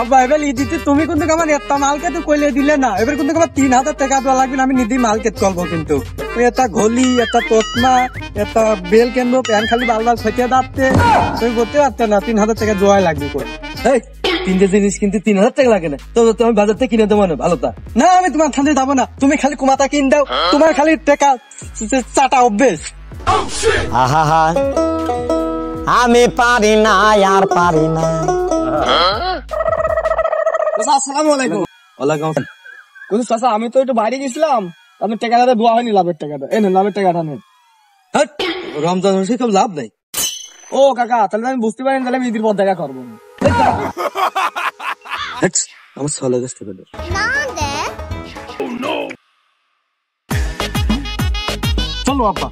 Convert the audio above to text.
আব্বা এবার দিতে তুমি কিন্তু আমার একটা মালকে তো কইলে দিলে না, এবার কিন্তু আমার 3,000 টাকা দেওয়া লাগবে, আমি নিদি মালকে চলবো। কিন্তু একটা ঘলি, একটা তোতমা, একটা বেল কেনবো, প্যান খালি বালবাল খেতে দাঁড়তে তুমি করতে পারতে না, 3,000 টাকা জোয়াই লাগবে। কই তিনটে জিনিস কিন্তু 3,000 টাকা লাগে না, তো আমি বাজার থেকে কিনে দেবো না। ভালো তা না, আমি তোমার ঠান্ডে যাবো না, তুমি খালি কুমাতা কিন দাও, তোমার খালি টাকা চাটা অভ্যেস। আহা আমি পারি না, আর পারি না। আসসালামু আলাইকুম। ওয়ালাইকুম আসসালাম। চাচা আমি তো একটু বাইরে গেছিলাম, আমি টাকাটা দোয়া হয়নি, লাভের টাকাটা এনে, লাভের টাকাটা নেন। রমজান মাসে কেউ লাভ নাই। ও কাকা, তাহলে আমি বুঝতে পারিনি, তাহলে আমি ঈদের পর দেখা করবো। আমার ষোলো গেছে চলো আব্বা।